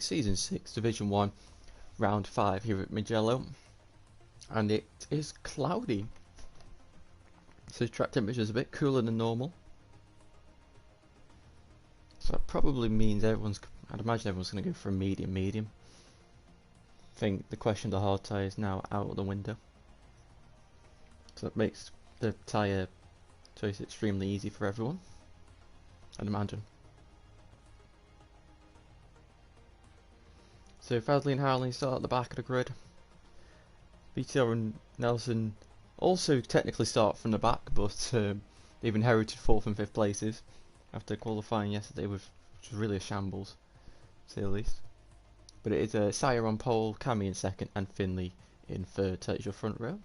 Season 6, Division 1, Round 5 here at Mugello, and it is cloudy, so the track temperature is a bit cooler than normal, so that probably means I'd imagine everyone's going to go for a medium. I think the question of the hard tyre is now out of the window, so that makes the tyre choice extremely easy for everyone, I'd imagine. So Fadley and Howling start at the back of the grid. VTR and Nelson also technically start from the back, but they've inherited 4th and 5th places after qualifying yesterday, which was really a shambles, to say the least. But it is Sire on pole, Cammy in 2nd, and Finley in 3rd. Takes your front row.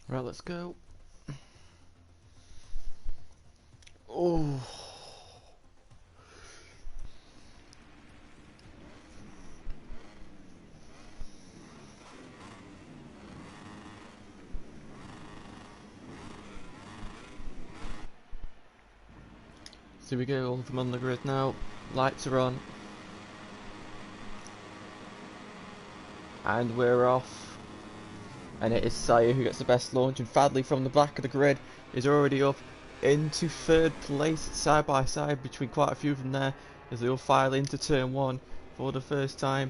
Right, let's go. Oh. So we go, all of them on the grid now. Lights are on. And we're off. And it is Sire who gets the best launch, and Fadley from the back of the grid is already up into 3rd place, side by side between quite a few of them there, as they all file into turn 1 for the first time.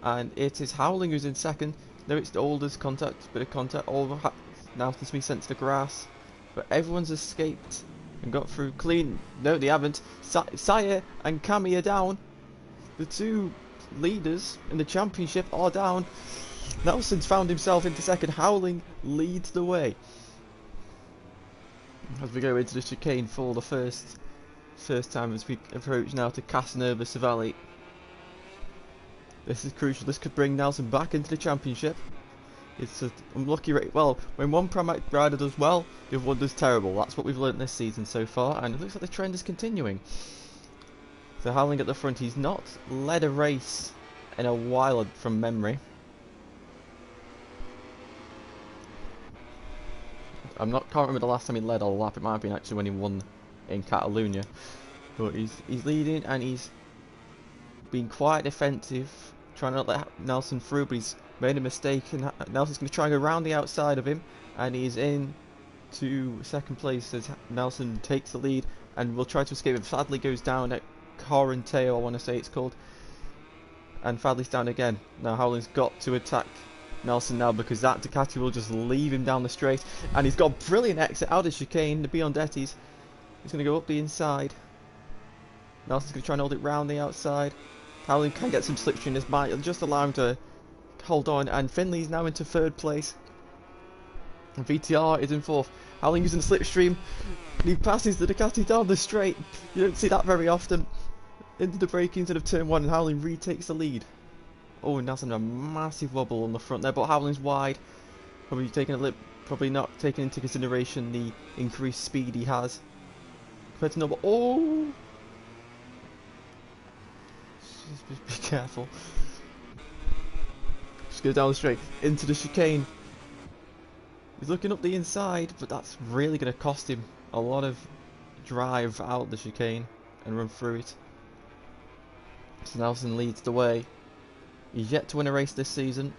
And it is Howling who's in 2nd. No, it's the oldest bit of contact, all now to be sent to the grass, but everyone's escaped and got through clean. No, they haven't. Sire and Cammy are down. The two leaders in the championship are down. Nelson's found himself into 2nd. Howling leads the way as we go into the chicane for the first time as we approach now to Casanova Savelli. This is crucial. This could bring Nelson back into the championship. It's an unlucky rate. Well, when one Pramac rider does well, the other one does terrible. That's what we've learnt this season so far, and it looks like the trend is continuing. So Howling at the front. He's not led a race in a while from memory. Can't remember the last time he led a lap. It might have been actually when he won in Catalonia. But he's leading, and he's been quite defensive, trying to not let Nelson through, but he's made a mistake, and Nelson's going to try and go around the outside of him, and he's in to 2nd place as Nelson takes the lead and will try to escape him. Fadley goes down at Corinteo, I want to say it's called, and Fadley's down again. Now Howling's got to attack Nelson now, because that Ducati will just leave him down the straight, and he's got a brilliant exit out of chicane. The Biondettis, he's going to go up the inside. Nelson's going to try and hold it round the outside. Howling can get some slipstream. This might just allow him to hold on, and Finley's now into 3rd place. And VTR is in 4th. Howling using the slipstream. He passes the Ducati down the straight. You don't see that very often. Into the braking instead of turn 1, and Howling retakes the lead. Oh, and Nelson a massive wobble on the front there, but Howling's wide. Probably not taking into consideration the increased speed he has compared to Noble. Oh, just be careful. Just go down the straight into the chicane. He's looking up the inside, but that's really going to cost him a lot of drive out the chicane and run through it. So Nelson leads the way. He's yet to win a race this season.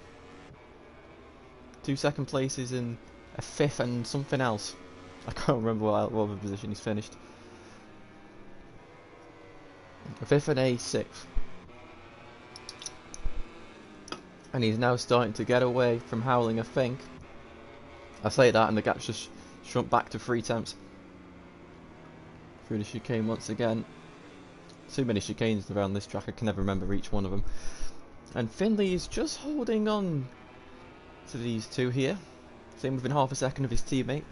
2 second places in a 5th and something else. I can't remember what other position he's finished. A 5th and a 6th. And he's now starting to get away from Howling, I think. I say that and the gap's just shrunk back to 3/10. Through the chicane once again. Too many chicanes around this track, I can never remember each one of them. And Finley is just holding on to these two here. Same within half a second of his teammate.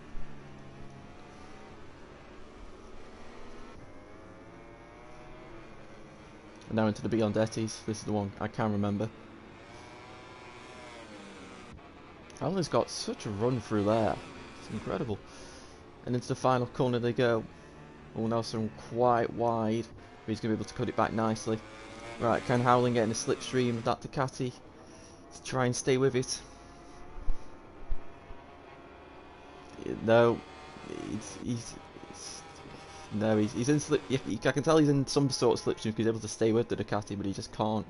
And now into the Beyondetis. This is the one I can remember. Alan's got such a run through there. It's incredible. And into the final corner they go. Oh, Nelson quite wide. But he's going to be able to cut it back nicely. Right, Ken Howling getting a slipstream of that Ducati to try and stay with it. No, he's in slip. I can tell he's in some sort of slipstream because he's able to stay with the Ducati, but he just can't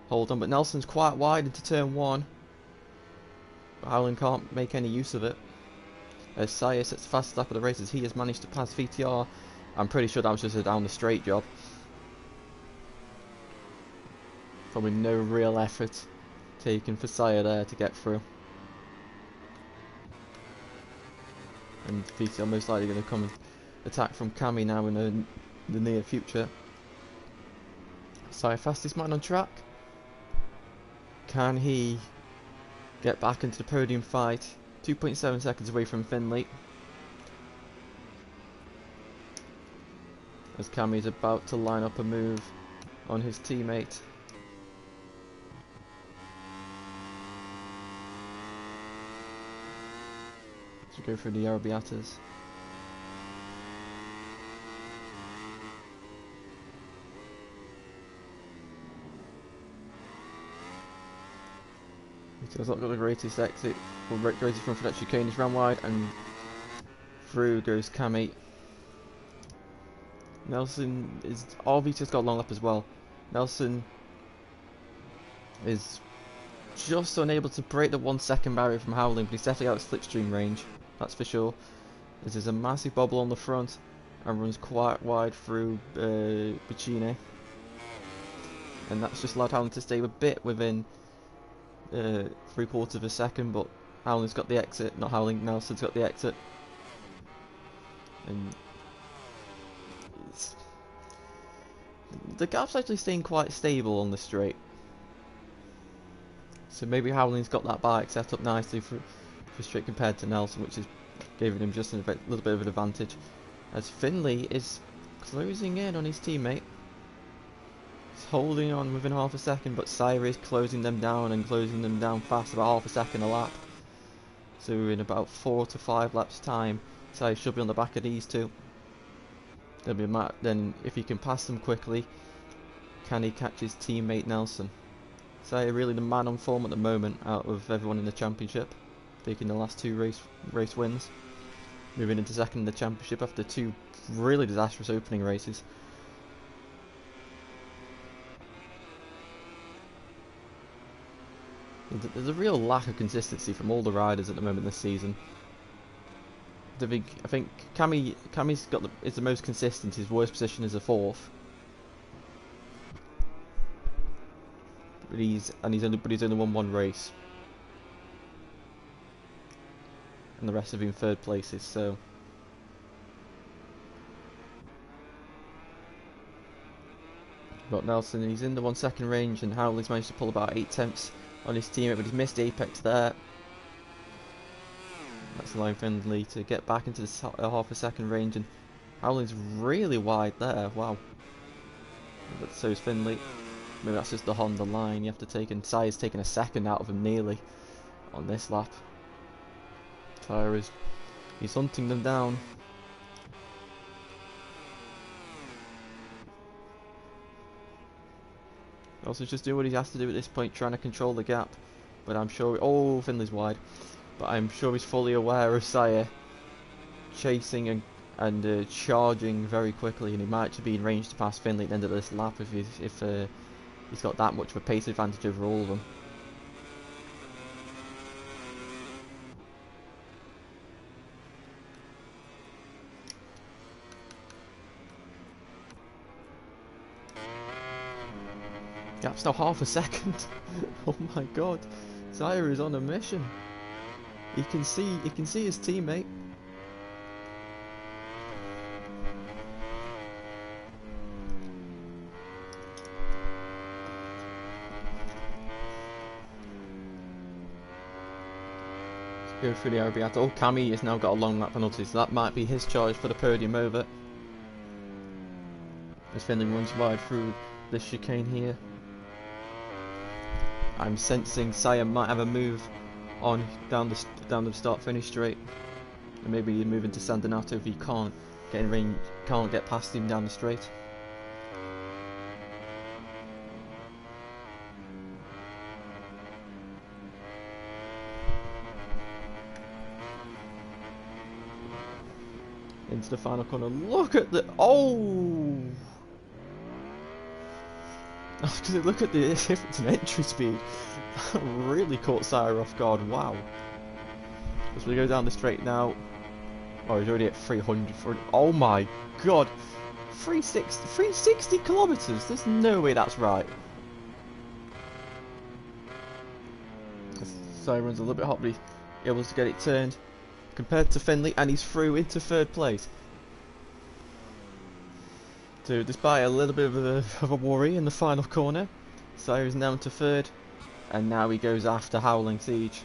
hold on. But Nelson's quite wide into turn 1. But Howling can't make any use of it. As Saya sets the fastest lap of the race as he has managed to pass VTR. I'm pretty sure that was just a down the straight job. Probably no real effort taken for Saya there to get through. And VTR most likely going to come and attack from Cami now in the near future. Saya fastest man on track. Can he get back into the podium fight? 2.7 seconds away from Finley. As Cami's about to line up a move on his teammate. To go through the Arabiatas. He's not got the greatest exit, or greatest front for that chicane. He's ran wide and through goes Cami. Nelson is just got a long lap as well. Nelson is just unable to break the 1 second barrier from Howling, but he's definitely out of slipstream range, that's for sure. There's a massive bubble on the front and runs quite wide through Bicine. And that's just allowed Howling to stay a bit within 3/4 of a second, but Howling's got the exit, not Howling, Nelson's got the exit. And the gap's actually staying quite stable on the straight. So maybe Howling's got that bike set up nicely for straight compared to Nelson, which is giving him just a little bit of an advantage. As Finley is closing in on his teammate. He's holding on within half a second, but Sire is closing them down and closing them down fast, about half a second a lap. So in about 4 to 5 laps time, Sire should be on the back of these two. There'll be a map. Then if he can pass them quickly, can he catch his teammate Nelson? Sire really the man on form at the moment out of everyone in the championship, taking the last 2 race wins, moving into second in the championship after 2 really disastrous opening races. There's a real lack of consistency from all the riders at the moment this season. I think Cami's is the most consistent. His worst position is a 4th. But he's only won 1 race, and the rest have been 3rd places. So but Nelson, he's in the 1 second range, and Howling's managed to pull about 8 tenths on his teammate, but he's missed the apex there. That's allowing Finley to get back into the half a second range, and Howling's really wide there. Wow. But so is Finley. Maybe that's just the Honda line you have to take, and Sire's taken a second out of him nearly on this lap. He's hunting them down. Also just doing what he has to do at this point, trying to control the gap. But I'm sure... Oh, Finley's wide. But I'm sure he's fully aware of Sire chasing and charging very quickly, and he might actually be in range to pass Finley at the end of this lap if he's got that much of a pace advantage over all of them. gap's now half a second. Oh my god, Zaire is on a mission. He can see his teammate. Go through the Arabiata. Oh, Cammy has now got a long lap penalty, so that might be his charge for the podium over. As Finley runs wide through this chicane here. I'm sensing Saya might have a move on down the start-finish straight, and maybe he's moving to San Donato if he can't get in range, can't get past him down the straight. Into the final corner. Look at the look at the difference in entry speed. That really caught Sire off guard. Wow. As we go down the straight now. Oh, he's already at 300. Oh my god. 360 kilometers. There's no way that's right. Sire runs a little bit hot, but he's able to get it turned compared to Finley, and he's through into third place. So despite a little bit of a worry in the final corner, Sire is now into third, and now he goes after Howling Siege.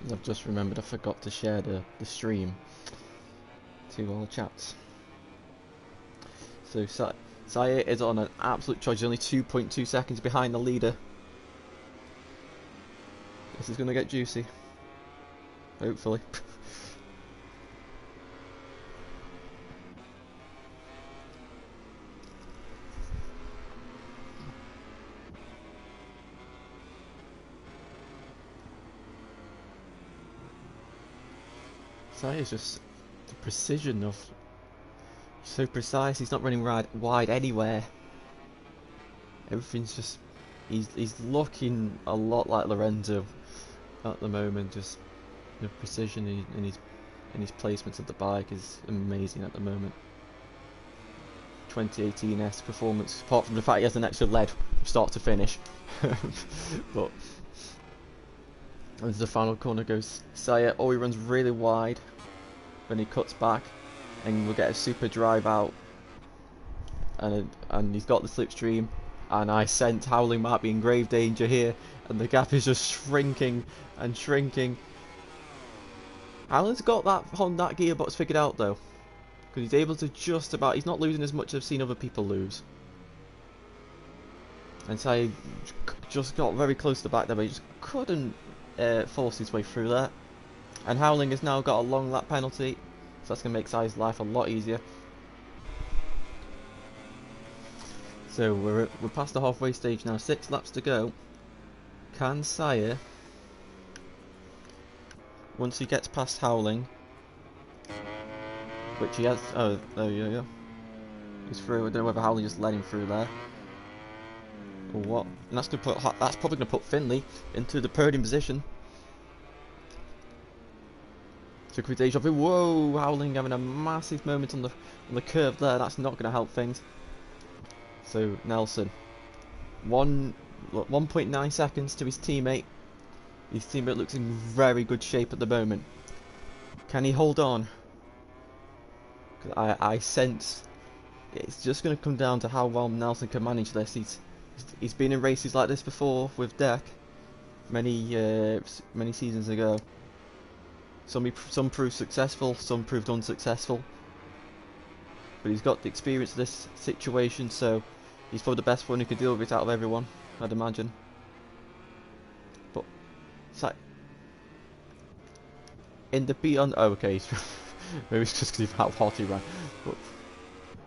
I've just remembered I forgot to share the stream to all chats. So Sire is on an absolute charge. He's only 2.2 seconds behind the leader. This is going to get juicy. Hopefully. Sire's just the precision of. He's so precise. He's not running wide anywhere. Everything's just. He's looking a lot like Lorenzo at the moment. Just the precision in his placements of the bike is amazing at the moment. 2018-esque performance, apart from the fact he has an extra lead from start to finish. But as the final corner goes, Saya, he runs really wide when he cuts back, and we'll get a super drive out, and he's got the slipstream. And I sense Howling might be in grave danger here, and the gap is just shrinking and shrinking. Howling's got that gearbox figured out though, because he's able to just about. He's not losing as much as I've seen other people lose. And so he just got very close to the back there, but he just couldn't force his way through there. And Howling has now got a long lap penalty, so that's going to make Sai's life a lot easier. So we're past the halfway stage now, 6 laps to go. Can Sire, once he gets past Howling, which he has, yeah, he's through. I don't know whether Howling just let him through there or what. And that's probably gonna put Finley into the podium position. So quick deja vu. Whoa, Howling having a massive moment on the curve there. That's not gonna help things. So Nelson, 1.9 seconds to his teammate. His teammate looks in very good shape at the moment. Can he hold on? 'Cause I sense it's just going to come down to how well Nelson can manage this. He's been in races like this before with Deck many seasons ago. Some proved successful, some proved unsuccessful. But he's got the experience of this situation, so he's probably the best one who can deal with it out of everyone, I'd imagine. But in the beyond, oh okay, maybe it's just because of how hot he ran. But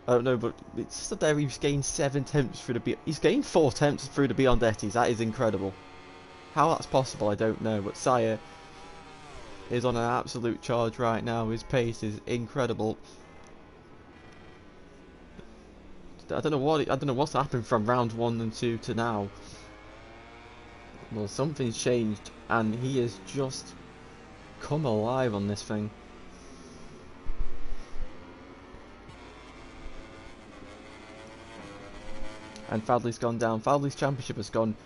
I don't know, but it's just there he's gained 7 attempts through the he's gained 4 attempts through the Beyondettis. That is incredible. How that's possible, I don't know. But Sire is on an absolute charge right now. His pace is incredible. I don't know what's happened from round 1 and 2 to now. Well, something's changed, and he has just come alive on this thing. and Fadley's gone down. Fadley's championship has gone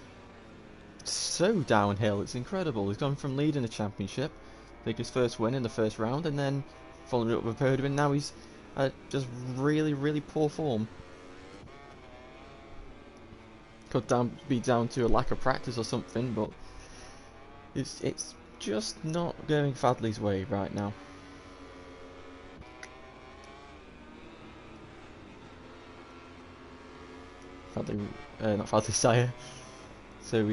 so downhill, it's incredible. He's gone from leading the championship, I think his first win in the first round, and then following it up with a podium, and now he's just really poor form. Could be down to a lack of practice or something, but it's just not going Fadley's way right now. Fadley, not Fadley, Sire. So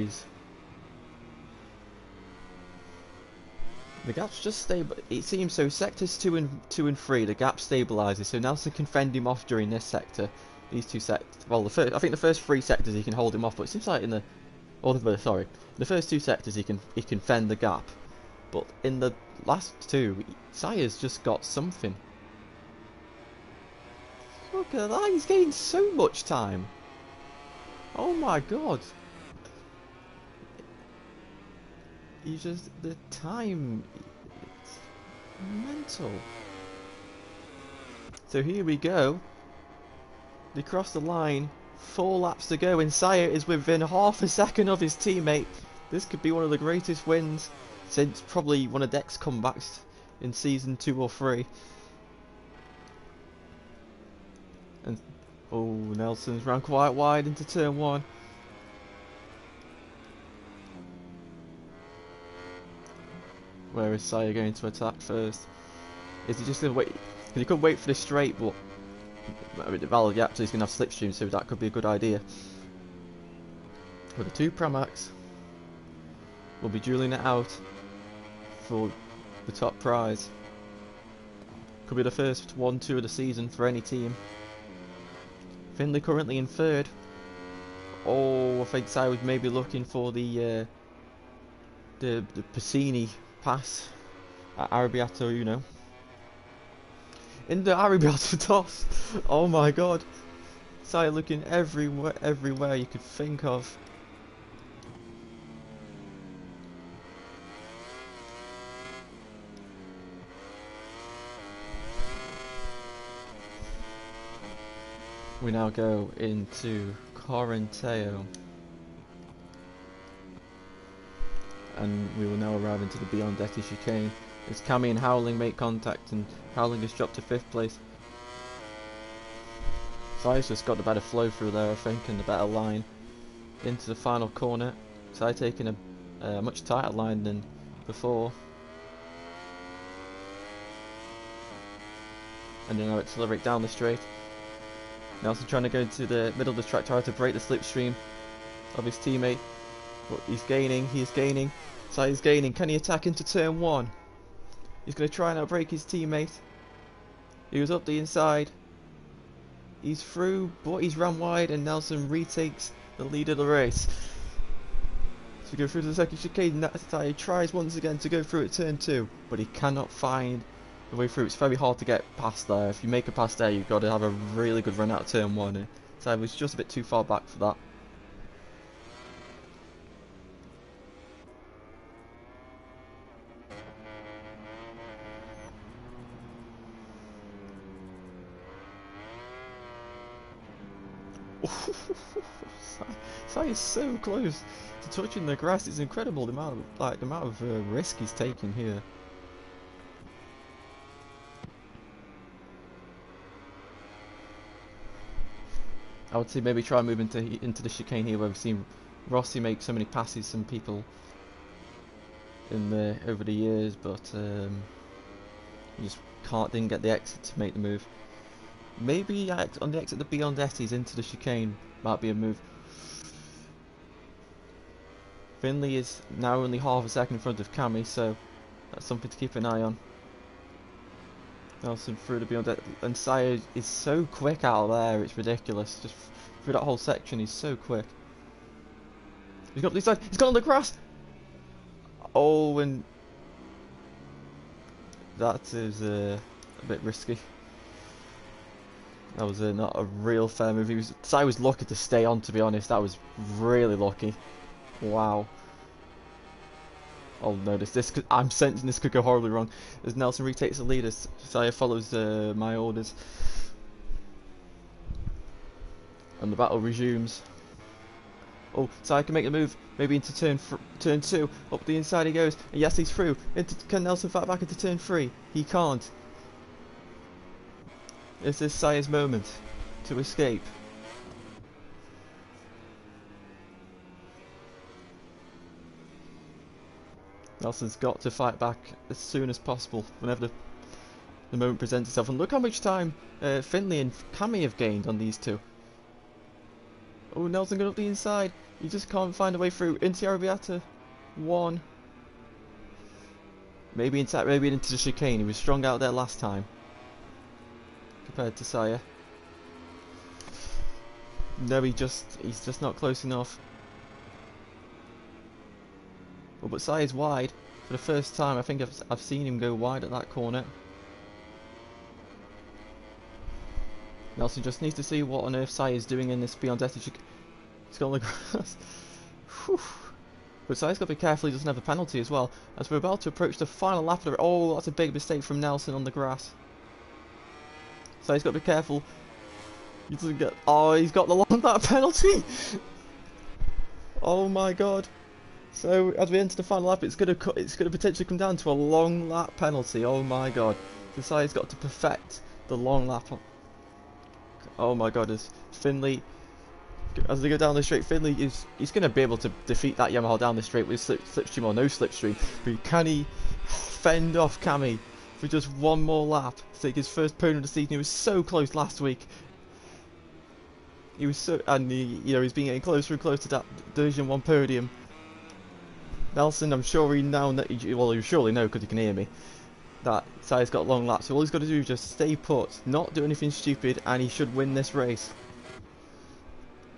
the gap's just stable. It seems so. Sectors 2 and 3, the gap stabilises. So Nelson can fend him off during this sector. These two sectors. Well, I think the first 3 sectors he can hold him off, but it seems like the first 2 sectors he can fend the gap. But in the last 2, Sire's just got something. Look at that! He's gained so much time. Oh my god! He's just, the time, it's mental. So here we go. They cross the line, 4 laps to go, and Sire is within half a second of his teammate. This could be one of the greatest wins since probably one of Deck's comebacks in season 2 or 3. And oh, Nelson's ran quite wide into turn 1. Where is Sire going to attack first? Is he just going to wait? He could wait for this straight, but I mean, VollGazzRacing is going to have slipstream, so that could be a good idea. But the 2 Pramacs will be dueling it out for the top prize. Could be the first 1-2 of the season for any team. Finley currently in 3rd. Oh, I think Sire was maybe looking for the Piscini pass at Arrabbiato Uno. In the Arrabbiato toss. Oh my god. Sire looking everywhere you could think of. We now go into Corenteo. And we will now arrive into the Beyond Etty chicane. As Cammy and Howling make contact, and Howling has dropped to 5th place. Sire's just got the better flow through there, I think, and the better line into the final corner. Sire taking a much tighter line than before. And then now accelerate down the straight. Nelson trying to go into the middle of the track, trying to break the slipstream of his teammate. But he's gaining, Sire's gaining. Can he attack into turn 1? He's going to try and outbreak his teammate. He was up the inside. He's through, but he's ran wide, and Nelson retakes the lead of the race. So we go through to the second chicane. Sire tries once again to go through at turn 2, but he cannot find the way through. It's very hard to get past there. If you make a pass there, you've got to have a really good run out of turn 1. And Sire was just a bit too far back for that. Sire is so close to touching the grass. It's incredible the amount of risk he's taking here. I would say maybe try and move into the chicane here, where we've seen Rossi make so many passes, some people in there over the years, but he just didn't get the exit to make the move. Maybe on the exit the Beyond Etties into the chicane might be a move. Finley is now only half a second in front of Cammy, so that's something to keep an eye on. Nelson through the Beyond Etties, and Sire is so quick out of there, it's ridiculous. Just through that whole section, he's so quick. He's got this side, he's got on the grass! Oh, and that is a bit risky. That was not a real fair move. Sire was lucky to stay on, to be honest. That was really lucky. Wow. Oh no, I'm sensing this could go horribly wrong. As Nelson retakes the lead, as Sire follows my orders. And the battle resumes. Oh, Saya can make the move, maybe into turn 2. Up the inside he goes, and yes, he's through. Can Nelson fight back into turn 3? He can't. This is Saya's moment to escape. Nelson's got to fight back as soon as possible, whenever the moment presents itself. And look how much time Finley and Cammy have gained on these two. Oh, Nelson got up the inside. He just can't find a way through. Into Arrabbiata. 1. Maybe into the chicane. He was strong out there last time. Compared to Saya. No, he's just not close enough. Well, but Saya's wide. For the first time, I think I've seen him go wide at that corner. Nelson just needs to see what on earth Saya's doing in this beyond death. He's got on the grass. But Saya's got to be careful he doesn't have a penalty as well, as we're about to approach the final lap of the... Oh, that's a big mistake from Nelson on the grass. Saya's got to be careful. He doesn't get... Oh, he's got the long lap penalty! Oh my god. So, as we enter the final lap, it's gonna potentially come down to a long lap penalty. Oh my god. So Saya's got to perfect the long lap. Oh my god, as Finley... As they go down the straight, Finley he's going to be able to defeat that Yamaha down the straight with slipstream or no slipstream. But can he fend off Cammy for just one more lap to take his first podium of the season? He was so close last week. He was so, and he's been getting closer and closer to that Division 1 podium. Nelson, I'm sure he now, well, you surely know because he can hear me, that Saya's got long laps. So all he's got to do is just stay put, not do anything stupid, and he should win this race.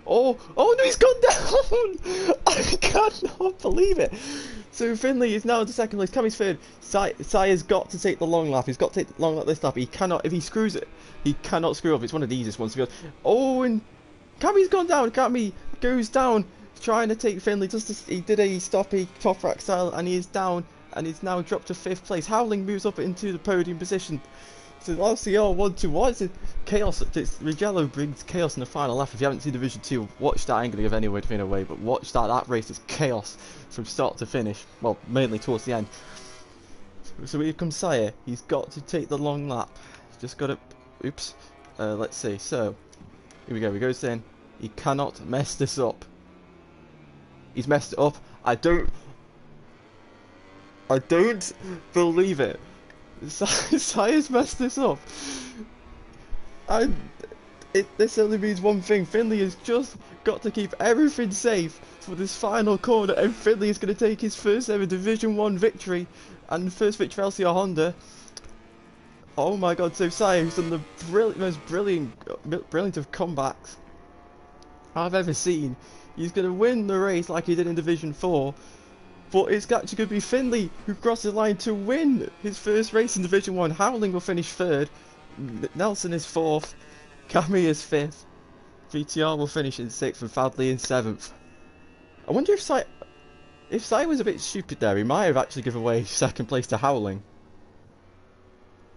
Oh no, he's gone down! I cannot believe it. So Finley is now in the second place. Cammy's third. Saya's got to take the long lap. He's got to take the long lap this lap. He cannot, if he screws it, he cannot screw up. It's one of the easiest ones to go. Oh, and Cammy's gone down. Cammy goes down, trying to take Finley. He did a stoppy top rack style, and he is down, and he's now dropped to 5th place. Howling moves up into the podium position. So LCR 1-2, what is it? Chaos. Rigello brings chaos in the final lap. If you haven't seen Division 2, watch that. I ain't gonna give any away, but watch that. That race is chaos from start to finish. Well, mainly towards the end. So here comes Saya. He's got to take the long lap. He's just got to. Oops. Let's see. So here we go. He goes in. He cannot mess this up. He's messed it up. I don't believe it. Saya's messed this up. And this only means one thing. Finley has just got to keep everything safe for this final corner, and Finley is going to take his first ever Division 1 victory and first victory for LCR Honda. Oh my god, so Saya, who's done the most brilliant of comebacks I've ever seen, he's going to win the race like he did in Division 4. But it's actually going to be Finley who crosses the line to win his first race in Division 1. Howling will finish 3rd. Nelson is 4th. Cammy is 5th. VTR will finish in 6th and Fadley in 7th. I wonder if Sai was a bit stupid there, he might have actually given away 2nd place to Howling.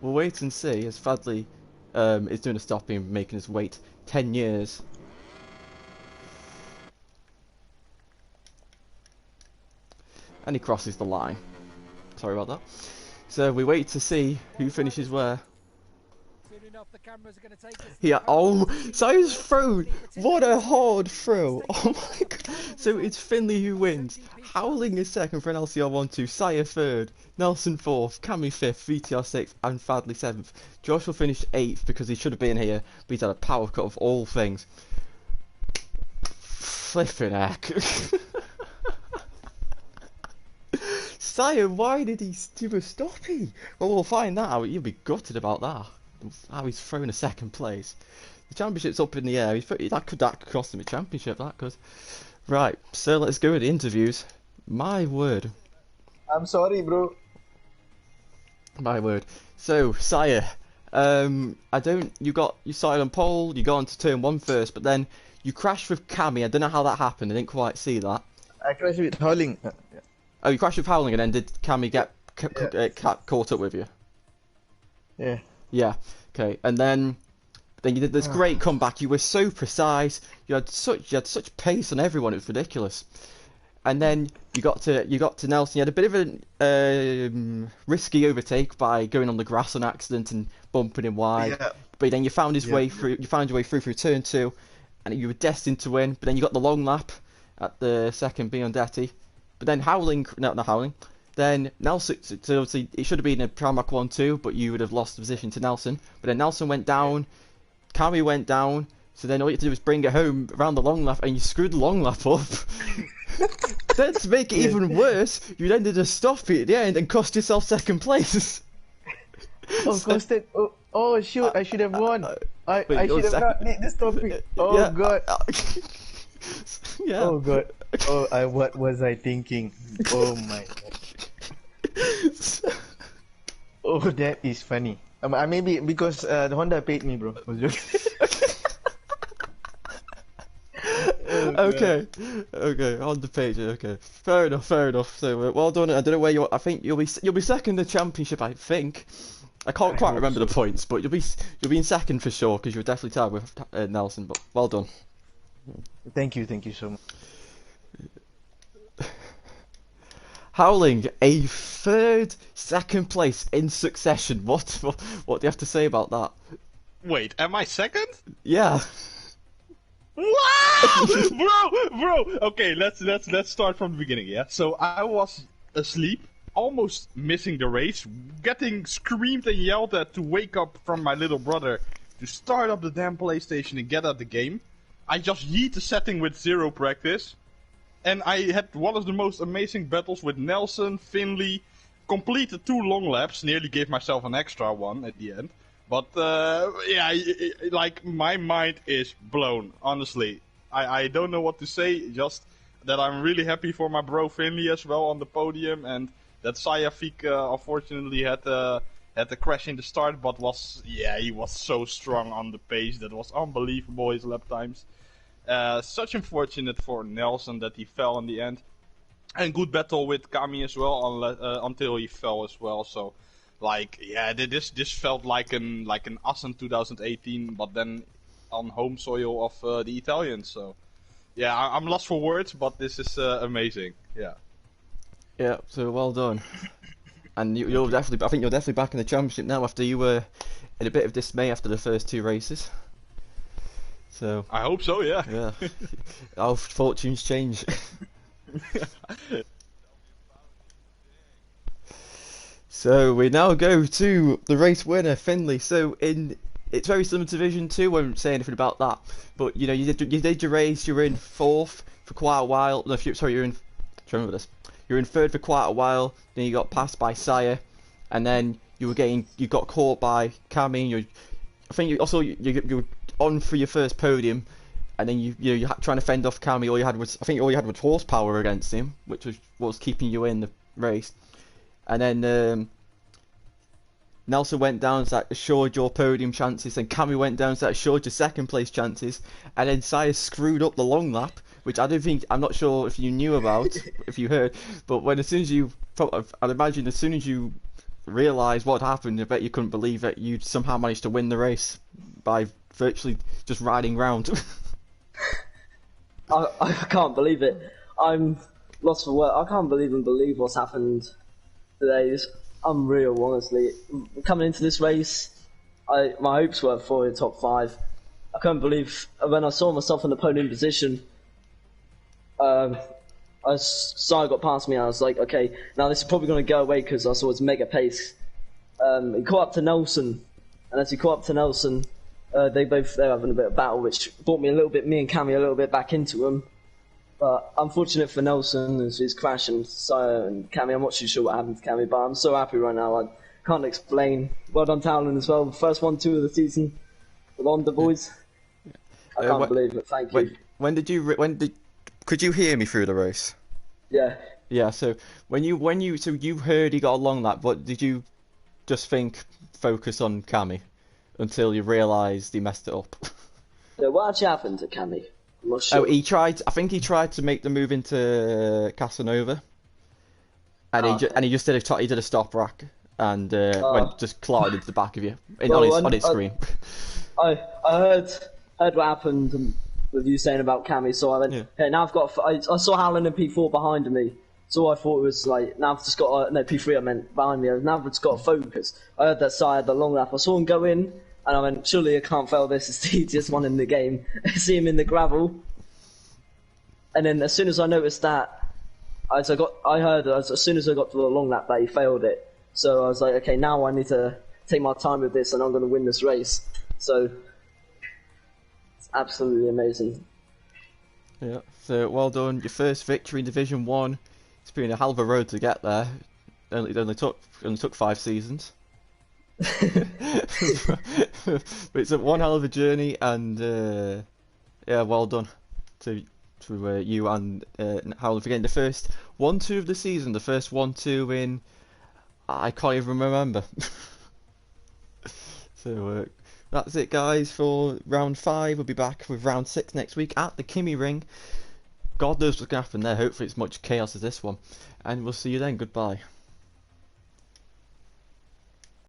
We'll wait and see as Fadley is doing a stopping, making us wait 10 years. And he crosses the line. Sorry about that. So we wait to see who finishes where. Yeah, oh, Saya's thrown. What a hard throw. Oh my god. So it's Finley who wins. Howling is 2nd for an LCR 1-2. Saya 3rd. Nelson 4th. Cammy 5th. VTR 6th. And Fadley 7th. Josh will finish 8th because he should have been here. But he's had a power cut of all things. Flippin' heck. Saya, why did he do a stoppie? Well, we'll find that out. You'll be gutted about that. How he's thrown a 2nd place. The championship's up in the air. That could cost him a championship, that could. Right, so let's go with the interviews. My word. I'm sorry, bro. My word. So, Saya, you started on pole, you got onto turn 1 first, but then you crashed with Cammy. I don't know how that happened. I didn't quite see that. I crashed with Howling. Oh, you crashed with Howling, and then did Cammy get caught up with you? Yeah. Yeah. Okay. And then Then you did this great comeback. You were so precise. You had such pace on everyone. It was ridiculous. And then you got to Nelson. You had a bit of a risky overtake by going on the grass on accident and bumping him wide. Yeah. But then you found his way through. You found your way through turn 2, and you were destined to win. But then you got the long lap at the second Biondetti. But then not Howling. Then Nelson. So obviously it should have been a Pramac 1-2, but you would have lost the position to Nelson. But then Nelson went down. Kami went down. So then all you had to do was bring it home around the long lap, and you screwed the long lap up. Then to make it even worse, you then did a stop at the end and cost yourself second place. Costed. Oh shoot! I should have won. I should have not made this topic. Oh Yeah. god. Yeah. Oh god. Oh, what was I thinking? Oh my god. Oh, that is funny. I maybe because the Honda paid me, bro. I was joking. Okay, on the page. Okay, fair enough. So well done. I don't know where you. I think you'll be second in the championship. I think. I can't quite remember the points, but you'll be in second for sure because you were definitely tied with Nelson. But well done. Thank you so much. Howling a second place in succession. What do you have to say about that? Wait, am I second? Yeah. Wow, bro. Okay, let's start from the beginning. Yeah. So I was asleep, almost missing the race, getting screamed and yelled at to wake up from my little brother to start up the damn PlayStation and get at the game. I just yeet the setting with 0 practice, and I had one of the most amazing battles with Nelson, Finley, completed 2 long laps, nearly gave myself an extra one at the end. But, yeah, like, my mind is blown, honestly. I don't know what to say, just that I'm really happy for my bro Finley as well on the podium, and that Sayafik, unfortunately, had to crash in the start, but he was so strong on the pace. That was unbelievable, his lap times. Such unfortunate for Nelson that he fell in the end. And good battle with Kami as well, until he fell as well, so... Like, yeah, this felt like an Assen 2018, but then on home soil of the Italians. So, yeah, I'm lost for words, but this is amazing. Yeah. Yeah. So well done. And I think you're definitely back in the championship now after you were in a bit of dismay after the first 2 races. So. I hope so. Yeah. Yeah. Our fortunes change. So we now go to the race winner, Finley. So it's very similar to Division 2. I won't say anything about that, but you know you did your race. You were in 4th for quite a while. No, you're in. Remember this. You're in 3rd for quite a while. Then you got passed by Sire, and then you got caught by Kami. I think you were on for your first podium, and then you trying to fend off Kami. All you had was horsepower against him, which was keeping you in the race. And then Nelson went down, so that assured your podium chances. And Kami went down, so that assured your second place chances. And then Sire screwed up the long lap, which I'm not sure if you knew about, if you heard. But I'd imagine as soon as you realised what happened, I bet you couldn't believe that you'd somehow managed to win the race by virtually just riding round. I can't believe it. I'm lost for words. I can't believe what's happened today. It's unreal, honestly. Coming into this race, my hopes were for the top 5. I couldn't believe when I saw myself in the podium position. Sire got past me. I was like, okay, now this is probably going to go away because I saw his mega pace. He caught up to Nelson, and as he caught up to Nelson, they're having a bit of battle, which brought me and Kami a little bit back into him. But unfortunate for Nelson, as he's crashing Sire and Kami. I'm not too sure what happened to Kami, but I'm so happy right now. I can't explain. Well done, Talon, as well. First 1-2 of the season with Honda boys. I can't believe it. Thank you. Could you hear me through the race? Yeah. Yeah. So you heard he got a long lap, but did you just focus on Kami until you realised he messed it up? Yeah, what actually happened to Kami? I'm not sure. Oh, I think he tried to make the move into Casanova, and he just did a stop rack and just collided into the back of you on his screen. I heard what happened with you saying about Cammy, so I went, hey, now I've got, I saw Howland and P4 behind me, so I thought it was like, now I've just got, no, P3 I meant behind me, now I've just got to focus. I heard that side, the long lap, I saw him go in, and I went, surely I can't fail this, it's the easiest one in the game. I see him in the gravel, and then as soon as I noticed that, as soon as I got to the long lap that he failed it, so I was like, okay, now I need to take my time with this and I'm going to win this race. So, it's absolutely amazing. Yeah, so well done. Your first victory in Division 1. It's been a hell of a road to get there. It only took 5 seasons. But it's one hell of a journey, and yeah, well done to you and Howland for getting the first 1-2 of the season. The first 1-2 in, I can't even remember. So that's it, guys, for round 5. We'll be back with round 6 next week at the Kimmy Ring. God knows what's going to happen there. Hopefully it's much chaos as this one. And we'll see you then. Goodbye.